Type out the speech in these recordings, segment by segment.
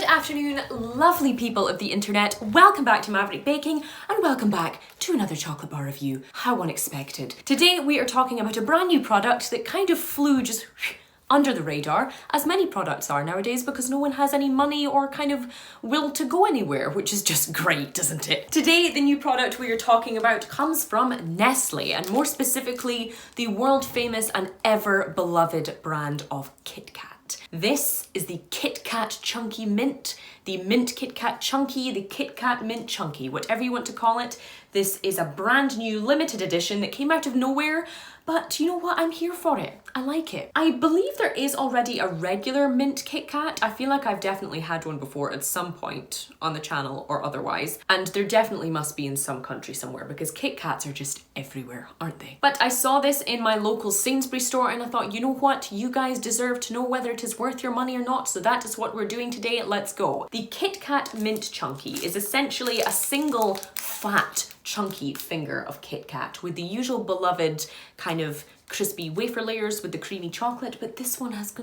afternoon, lovely people of the internet. Welcome back to Maverick Baking and welcome back to another chocolate bar review. How unexpected. Today we are talking about a brand new product that kind of flew just under the radar, as many products are nowadays because no one has any money or kind of will to go anywhere, which is just great, isn't it? Today, the new product we are talking about comes from Nestle, and more specifically, the world famous and ever beloved brand of Kit Kat. This is the Kit Kat Chunky Mint, the Mint Kit Kat Chunky, the Kit Kat Mint Chunky, whatever you want to call it. This is a brand new limited edition that came out of nowhere, but you know what? I'm here for it. I like it. I believe there is already a regular mint Kit Kat. I feel like I've definitely had one before at some point on the channel or otherwise, and there definitely must be in some country somewhere because Kit Kats are just everywhere, aren't they? But I saw this in my local Sainsbury's store and I thought, you know what? You guys deserve to know whether it is worth your money or not, so that is what we're doing today. Let's go. The Kit Kat Mint Chunky is essentially a single fat chunky finger of Kit Kat with the usual beloved kind of crispy wafer layers with the creamy chocolate, but this one has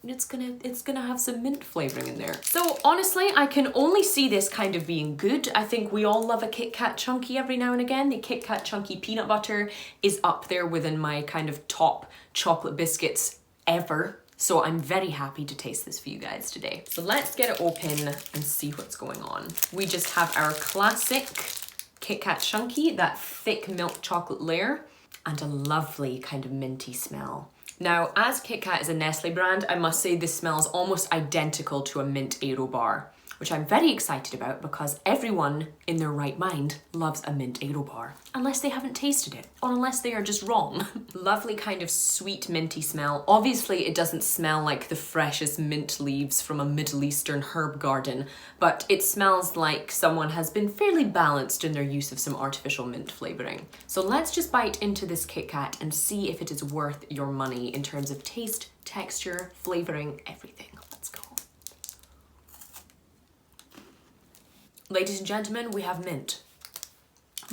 it's gonna have some mint flavoring in there. So honestly, I can only see this kind of being good. I think we all love a Kit Kat Chunky every now and again. The Kit Kat Chunky peanut butter is up there within my kind of top chocolate biscuits ever. So I'm very happy to taste this for you guys today. So let's get it open and see what's going on. We just have our classic Kit Kat Chunky, that thick milk chocolate layer, and a lovely kind of minty smell. Now, as Kit Kat is a Nestle brand, I must say this smells almost identical to a mint Aero bar, which I'm very excited about because everyone in their right mind loves a mint Aero bar, unless they haven't tasted it, or unless they are just wrong. Lovely kind of sweet minty smell. Obviously it doesn't smell like the freshest mint leaves from a Middle Eastern herb garden, but it smells like someone has been fairly balanced in their use of some artificial mint flavoring. So let's just bite into this Kit Kat and see if it is worth your money in terms of taste, texture, flavoring, everything. Let's go. Ladies and gentlemen, we have mint.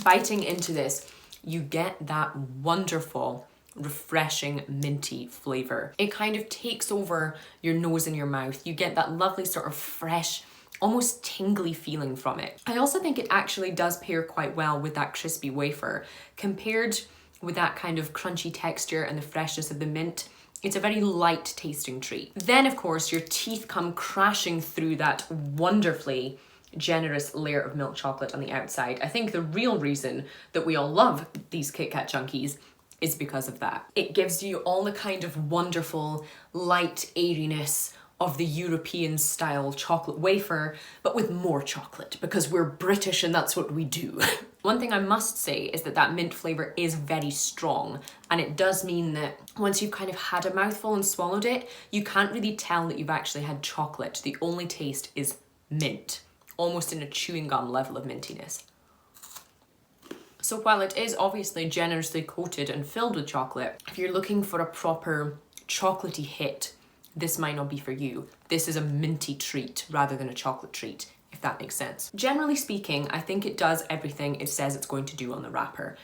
Biting into this, you get that wonderful, refreshing, minty flavor. It kind of takes over your nose and your mouth. You get that lovely sort of fresh, almost tingly feeling from it. I also think it actually does pair quite well with that crispy wafer. Compared with that kind of crunchy texture and the freshness of the mint, it's a very light tasting treat. Then of course your teeth come crashing through that wonderfully generous layer of milk chocolate on the outside. I think the real reason that we all love these Kit Kat Chunkies is because of that. It gives you all the kind of wonderful light airiness of the European style chocolate wafer, but with more chocolate because we're British and that's what we do. One thing I must say is that that mint flavor is very strong, and it does mean that once you've kind of had a mouthful and swallowed it, you can't really tell that you've actually had chocolate. The only taste is mint, almost in a chewing gum level of mintiness. So while it is obviously generously coated and filled with chocolate, if you're looking for a proper chocolatey hit, this might not be for you. This is a minty treat rather than a chocolate treat, if that makes sense. Generally speaking, I think it does everything it says it's going to do on the wrapper.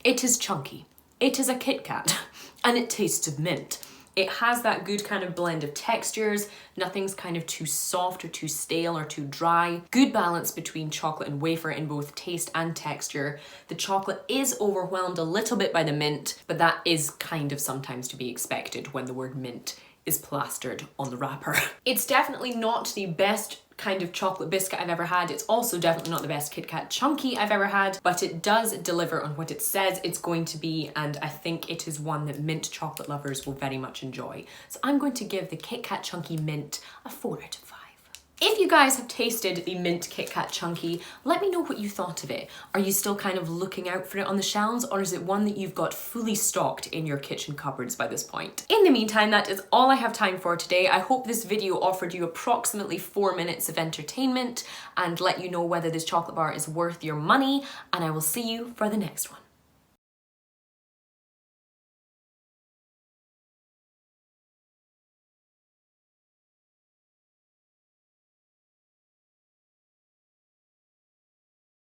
It is chunky. It is a Kit Kat, and it tastes of mint. It has that good kind of blend of textures. Nothing's kind of too soft or too stale or too dry. Good balance between chocolate and wafer in both taste and texture. The chocolate is overwhelmed a little bit by the mint, but that is kind of sometimes to be expected when the word mint is plastered on the wrapper. It's definitely not the best kind of chocolate biscuit I've ever had. It's also definitely not the best Kit Kat Chunky I've ever had, but it does deliver on what it says it's going to be, and I think it is one that mint chocolate lovers will very much enjoy. So I'm going to give the Kit Kat Chunky Mint a 4 out of 5. If you guys have tasted the mint Kit Kat Chunky, let me know what you thought of it. Are you still kind of looking out for it on the shelves, or is it one that you've got fully stocked in your kitchen cupboards by this point? In the meantime, that is all I have time for today. I hope this video offered you approximately 4 minutes of entertainment and let you know whether this chocolate bar is worth your money, and I will see you for the next one.